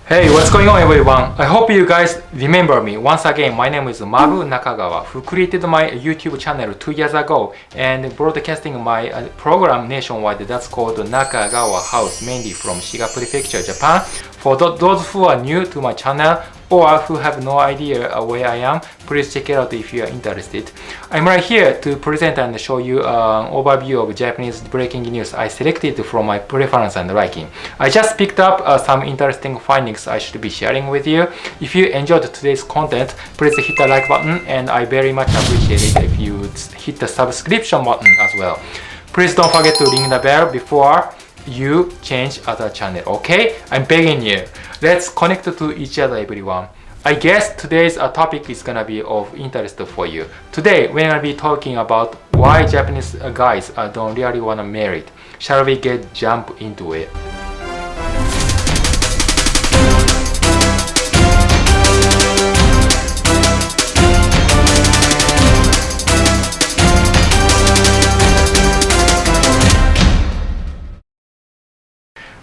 Hey, what's going on everyone? I hope you guys remember me. Once again, my name is Mabu Nakagawa, who created my YouTube channel 2 years ago and broadcasting my program nationwide that's called Nakagawa House, mainly from Shiga Prefecture, Japan. For those who are new to my channel or who have no idea where I am, please check it out if you are interested. I'm right here to present and show you an overview of Japanese breaking news I selected from my preference and liking. I just picked up some interesting findings I should be sharing with you. If you enjoyed today's content, please hit the like button, and I very much appreciate it if you hit the subscription button as well. Please don't forget to ring the bell before you change other channel, okay? I'm begging you. Let's connect to each other, everyone. I guess today's topic is gonna be of interest for you. Today we're gonna be talking about why Japanese guys don't really wanna marry. Shall we jump into it?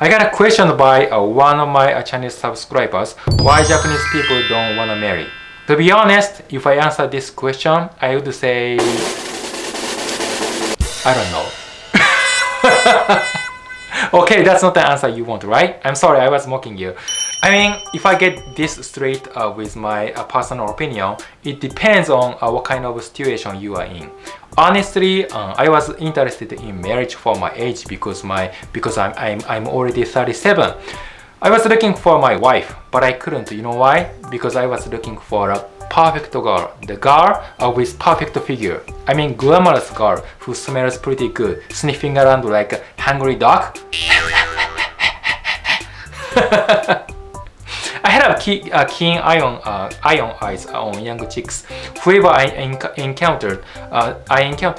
I got a question by one of my Chinese subscribers, why Japanese people don't wanna marry. To be honest, if I answer this question, I would say, I don't know. Okay, that's not the answer you want, right? I'm sorry, I was mocking you. I mean, if I get this straight with my personal opinion, it depends on what kind of situation you are in. Honestly, I was interested in marriage for my age because I'm already 37. I was looking for my wife, but I couldn't. You know why? Because I was looking for a perfect girl, the girl with perfect figure. I mean, glamorous girl who smells pretty good, sniffing around like a hungry dog. I had a keen iron eyes on young chicks. Whoever I encountered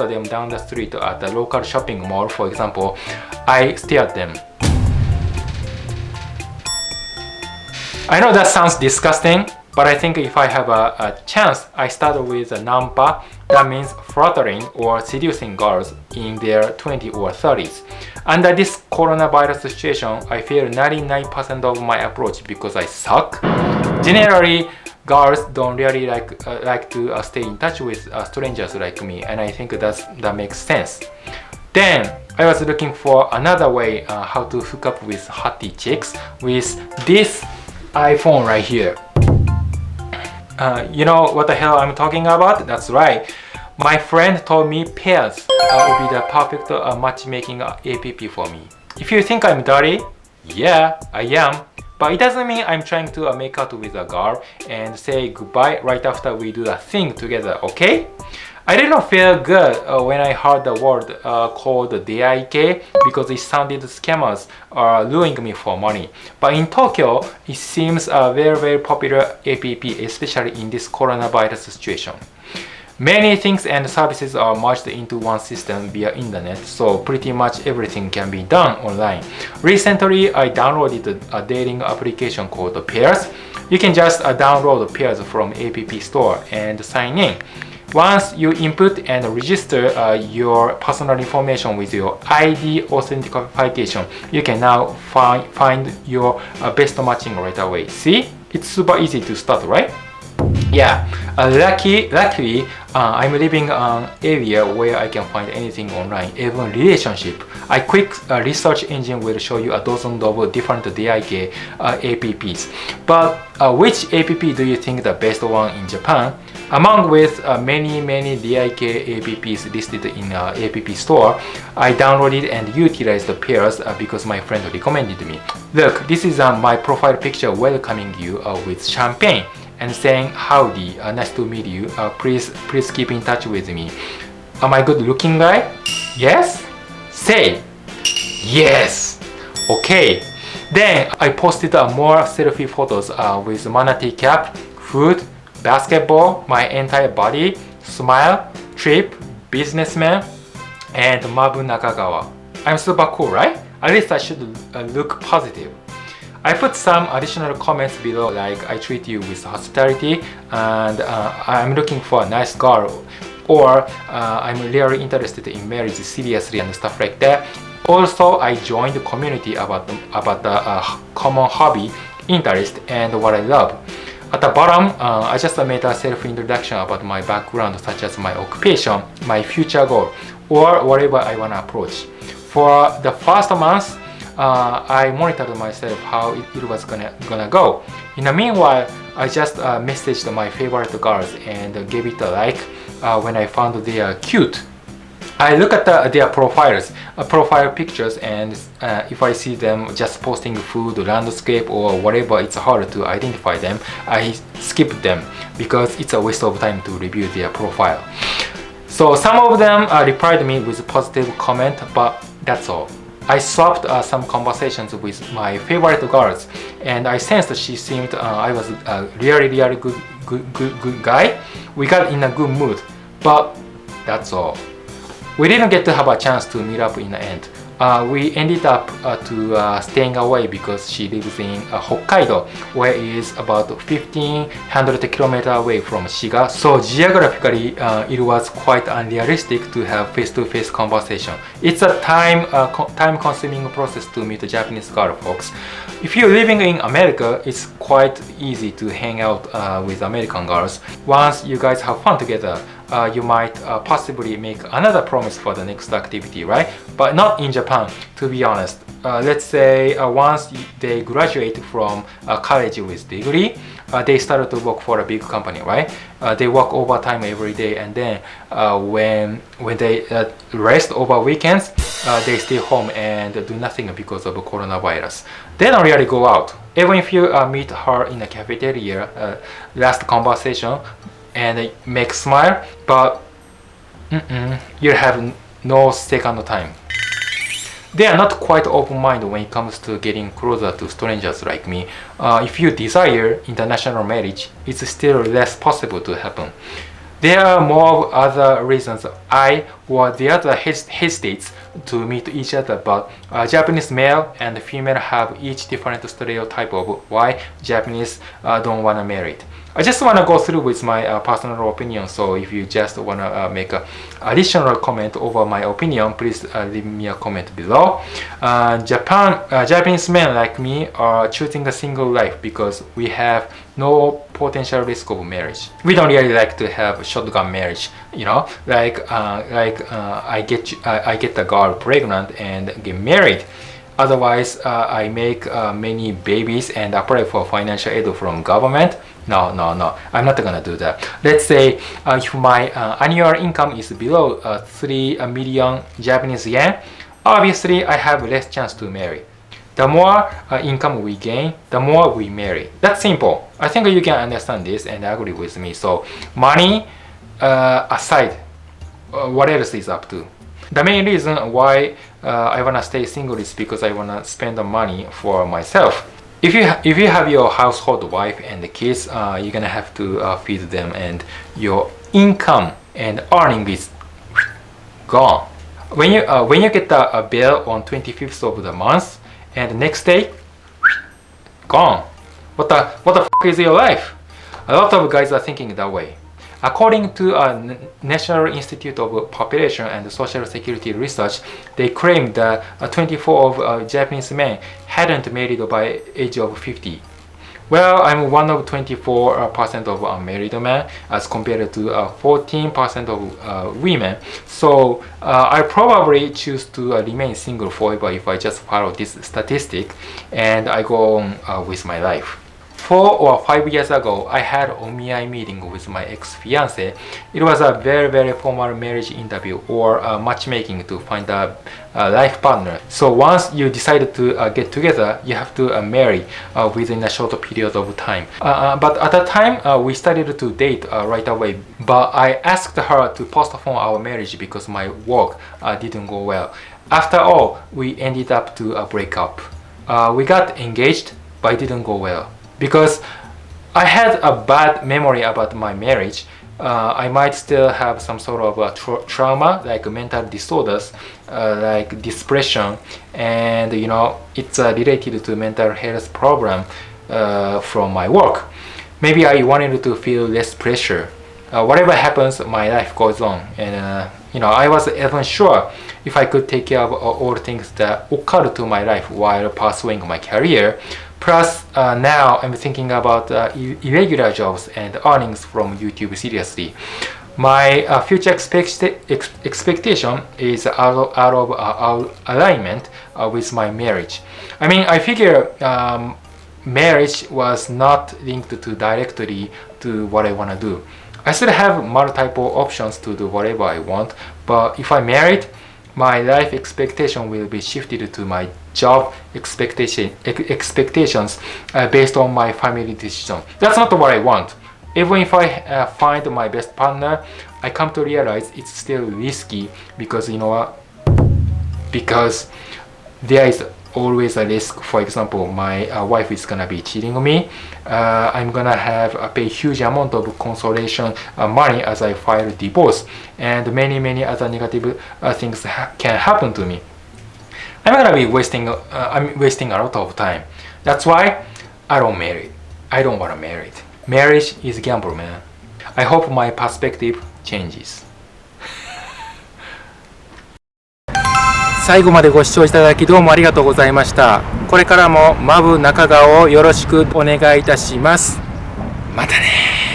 them down the street at the local shopping mall, for example. I stared at them. I know that sounds disgusting, but I think if I have a chance, I start with a nampa. That means flattering or seducing girls in their 20s or 30s. Under this coronavirus situation, I feel 99% of my approach because I suck. Generally, girls don't really like to stay in touch with strangers like me, and I think that makes sense. Then I was looking for another way how to hook up with hottie chicks with this iPhone right here. You know what the hell I'm talking about? That's right. My friend told me Pairs would be the perfect matchmaking app for me. If you think I'm dirty, yeah, I am. But it doesn't mean I'm trying to make out with a girl and say goodbye right after we do the thing together, okay? I didn't feel good when I heard the word called DIK because it sounded scammers are luring me for money. But in Tokyo, it seems a very popular app, especially in this coronavirus situation. Many things and services are merged into one system via internet, so pretty much everything can be done online. Recently, I downloaded a dating application called Pairs. You can just download Pairs from App Store and sign in. Once you input and register your personal information with your ID authentication, you can now find your best matching right away. See? It's super easy to start, right? Yeah, luckily, I'm living in an area where I can find anything online, even relationship. A quick research engine will show you a dozen of different DIK apps. But which app do you think the best one in Japan? Among with many DIK apps listed in App Store, I downloaded and utilized the Pairs because my friend recommended me. Look, this is my profile picture welcoming you with champagne and saying howdy, nice to meet you, please keep in touch with me. Am I good looking guy? Yes? Say yes. Okay. Then I posted more selfie photos with manatee cap, food, basketball, my entire body, smile, trip, businessman, and Mabu Nakagawa. I'm super cool, right? At least I should look positive. I put some additional comments below, like I treat you with hospitality and I'm looking for a nice girl, or I'm really interested in marriage seriously and stuff like that. Also, I joined the community about the common hobby interest and what I love. At the bottom, I just made a self-introduction about my background, such as my occupation, my future goal, or whatever I want to approach. For the first month, I monitored myself how it was gonna go. In the meanwhile, I just messaged my favorite girls and gave it a like when I found they are cute. I look at their profiles, profile pictures, and if I see them just posting food, landscape, or whatever, it's hard to identify them. I skip them because it's a waste of time to review their profile. So some of them replied me with a positive comment, but that's all. I swapped some conversations with my favorite girls, and I sensed she seemed I was a really good guy. We got in a good mood, but that's all. We didn't get to have a chance to meet up in the end. We ended up staying away because she lives in Hokkaido, where it is about 1500 kilometers away from Shiga. So geographically, it was quite unrealistic to have face-to-face conversation. It's a time-consuming process to meet Japanese girl, folks. If you're living in America, it's quite easy to hang out with American girls. Once you guys have fun together, you might possibly make another promise for the next activity, right? But not in Japan, to be honest. Let's say once they graduate from college with degree, they start to work for a big company, right? They work overtime every day, and then when they rest over weekends, they stay home and do nothing because of coronavirus. They don't really go out. Even if you meet her in a cafeteria, last conversation, and make smile, but you have no second time. They are not quite open-minded when it comes to getting closer to strangers like me. If you desire international marriage, it's still less possible to happen. There are more other reasons I or the other hesitates to meet each other, but Japanese male and female have each different stereotype of why Japanese don't want to marry. I just want to go through with my personal opinion, so if you just want to make an additional comment over my opinion, please leave me a comment below. Japanese men like me are choosing a single life because we have no potential risk of marriage. We don't really like to have shotgun marriage, you know, like I get a girl pregnant and get married. Otherwise, I make many babies and apply for financial aid from government. No, I'm not gonna do that. Let's say if my annual income is below 3 million Japanese yen, obviously I have less chance to marry. The more income we gain, the more we marry. That's simple. I think you can understand this and agree with me. So money aside, what else is up to? The main reason why I wanna stay single is because I wanna spend the money for myself. If you have your household wife and the kids, you're gonna have to feed them, and your income and earning is gone. When you get a bill on 25th of the month, and the next day, gone. What the f is your life? A lot of guys are thinking that way. According to National Institute of Population and Social Security Research, they claim that 24 of Japanese men hadn't married by age of 50. Well, I'm one of 24% of unmarried men as compared to 14% of women. So I probably choose to remain single forever if I just follow this statistic and I go on with my life. 4 or 5 years ago, I had a omiai meeting with my ex-fiance. It was a very formal marriage interview or matchmaking to find a life partner. So once you decide to get together, you have to marry within a short period of time. But at the time, we started to date right away. But I asked her to postpone our marriage because my work didn't go well. After all, we ended up to break up. We got engaged, but it didn't go well. Because I had a bad memory about my marriage, I might still have some sort of trauma, like mental disorders, like depression, and you know, it's related to mental health problem from my work. Maybe I wanted to feel less pressure. Whatever happens, my life goes on, and you know, I wasn't even sure if I could take care of all things that occurred to my life while pursuing my career. Plus, now I'm thinking about irregular jobs and earnings from YouTube seriously. My future expectation is out of alignment with my marriage. I mean, I figure marriage was not linked to directly to what I want to do. I still have multiple options to do whatever I want, but if I'm married, my life expectation will be shifted to my job expectations based on my family decision. That's not what I want. Even if I find my best partner, I come to realize it's still risky because you know what? Because there is always a risk. For example, my wife is gonna be cheating on me. I'm gonna have pay huge amount of consolation money as I file divorce, and many other negative things can happen to me. I'm gonna be wasting a lot of time. That's why I don't marry. I don't wanna marry. Marriage is a gamble, man. I hope my perspective changes. 最後までご視聴いただきどうもありがとうございました。これからもマブ中川をよろしくお願いいたします。またね。